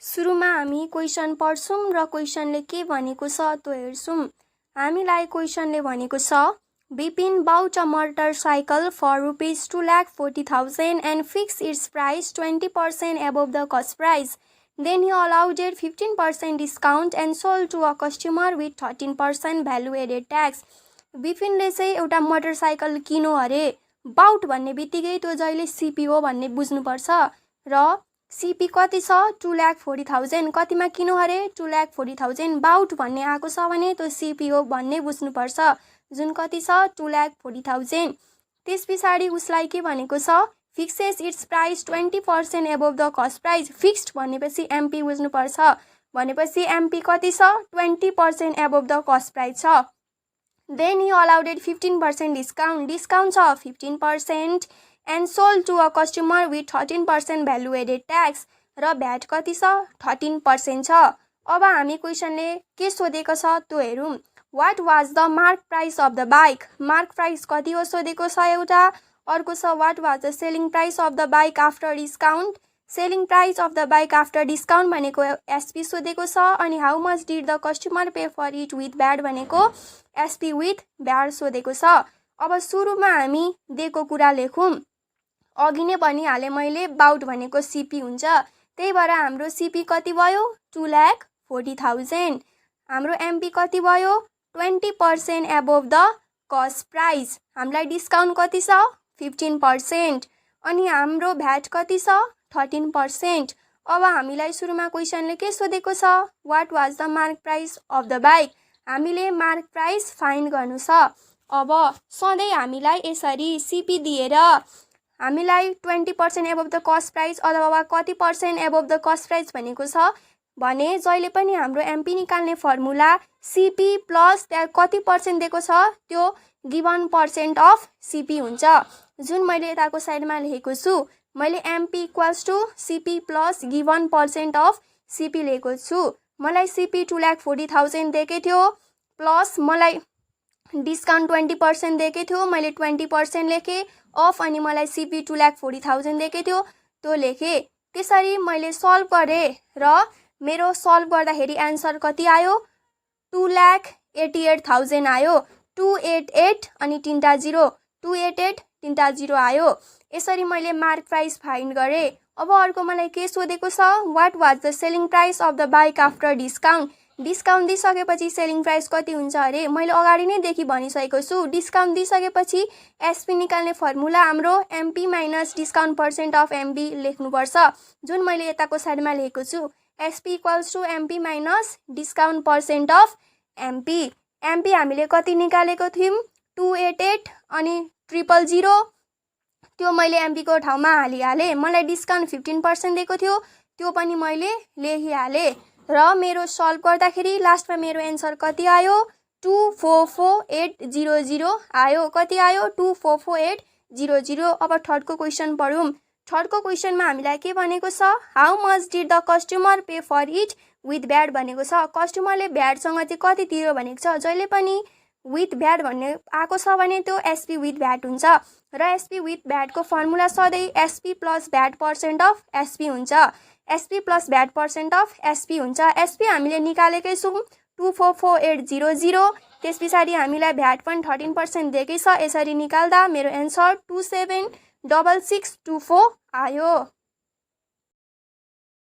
सुरुमा हामी क्वेशन पढ्छौं र क्वेशनले के भनेको छ त्यो हेर्छौं। हामीलाई क्वेशनले भनेको छ Bipin bought a motorcycle for rupees 2,40,000 and fixed its price 20% above the cost price. Then he allowed 15% discount and sold to a customer with 13% value added tax. बिपिनले चाहिँ एउटा मोटरसाइकल किन्यो अरे। बाउट भन्ने बित्तिकै त्यो जहिले सीपी हो भन्ने बुझ्नुपर्छ र सीपी कति छ 2,40,000 कतिमा किन्यो अरे 2,40,000 बाउट भन्ने आको छ भने त्यो सीपी हो भन्ने बुझ्नुपर्छ जुन कति छ 2,40,000। त्यसपछि उसलाई के भनेको छ fixes it's price 20% above the cost price. Fixed भनेपछि एमपी बुझ्नुपर्छ भनेपछि एमपी कति छ 20% above द कस्ट प्राइस छ। Then he allowed 15% discount छ 15% and sold to a customer with 13% value added tax र भ्याट कति छ 13% छ। अब हामी क्वेशनले के सोधेको छ त्यो हेरौं। What was the mark price of the bike? Mark price कति हो सोधेको छ एउटा। अर्को छ what was the selling price of the bike after discount? Selling price of the bike after discount भनेको एसपी सोधेको छ अनि how much did the customer pay for it with VAT भनेको एसपी विथ भ्याट सोधेको छ। अब सुरुमा हामी दिएको कुरा लेखौं। अघि नै भनिहाले मैले बाउट भनेको सीपी हुन्छ त्यही भएर हाम्रो सीपी कति भयो 2,40,000। हाम्रो एमपी कति भयो 20% above द कस्ट प्राइस। हामीलाई डिस्काउन्ट कति छ 15% अनि हाम्रो भ्याट कति छ 13%। अब हामीलाई सुरुमा क्वेशनले के सोधेको छ what was the mark price of the bike. हामीले मार्क प्राइस फाइन्ड गर्नु छ। अब सधैँ हामीलाई यसरी सीपी दिएर हामीलाई 20% above द कस्ट प्राइस अथवा कति % above द कस्ट प्राइस भनेको छ भने जहिले पनि हाम्रो एमपी निकाल्ने फर्मुला सीपी प्लस त्यहाँ कति % दिएको छ त्यो गिवन % अफ सीपी हुन्छ जुन मैले यताको साइडमा लेखेको छु। मैले MP equals to CP plus given % of CP लेखेको छु। मलाई सीपी 2,40,000 दिएकै थियो प्लस मलाई डिस्काउन्ट 20% दिएकै थियो मैले 20% लेखेँ अफ अनि मलाई सीपी 2,40,000 दिएकै थियो त्यो लेखेँ। त्यसरी मैले सल्भ गरेँ र मेरो सल्भ गर्दाखेरि एन्सर कति आयो 2,88,000 आयो। 288 अनि 3टा 0 288 3टा 0 आयो। यसरी मैले मार्क प्राइस फाइन्ड गरेँ। अब अर्को मलाई के सोधेको छ what was the selling price of the bike after discount. Discount दिइसकेपछि सेलिङ प्राइस कति हुन्छ अरे मैले अगाडि नै देखि भनिसकेको छु। डिस्काउन्ट दिइसकेपछि एसपी निकाल्ने फर्मुला हाम्रो MP minus discount % of MP लेख्नुपर्छ जुन मैले यताको साइडमा लेखेको छु। SP equals to MP minus discount % of MP. MP हामीले कति निकालेको थियौँ 288 अनि 000 त्यो मैले एमपी को ठाउँमा हालिहालेँ। मलाई डिस्काउन्ट 15% दिएको थियो त्यो पनि मैले लेखिहालेँ र मेरो सल्भ गर्दाखेरि लास्टमा मेरो एन्सर कति आयो 244,800 आयो। कति आयो 244,800। अब थर्डको क्वेशन पढौँ। थर्डको क्वेशनमा हामीलाई के भनेको छ how much did the customer pay for it with VAT भनेको छ। कस्टमरले भ्याटसँग चाहिँ कति तिर्यो भनेको छ। जहिले पनि विथ भ्याट भन्ने आएको छ भने त्यो एसपी विथ भ्याट हुन्छ र एसपी विथ भ्याटको फर्मुला सधैँ SP plus VAT % of SP हुन्छ। SP plus VAT % of SP हुन्छ। एसपी हामीले निकालेकै छौँ 244,800। त्यस पछाडि हामीलाई भ्याट पनि 13% दिएकै छ। यसरी निकाल्दा मेरो एन्सर 27,6624 आयो।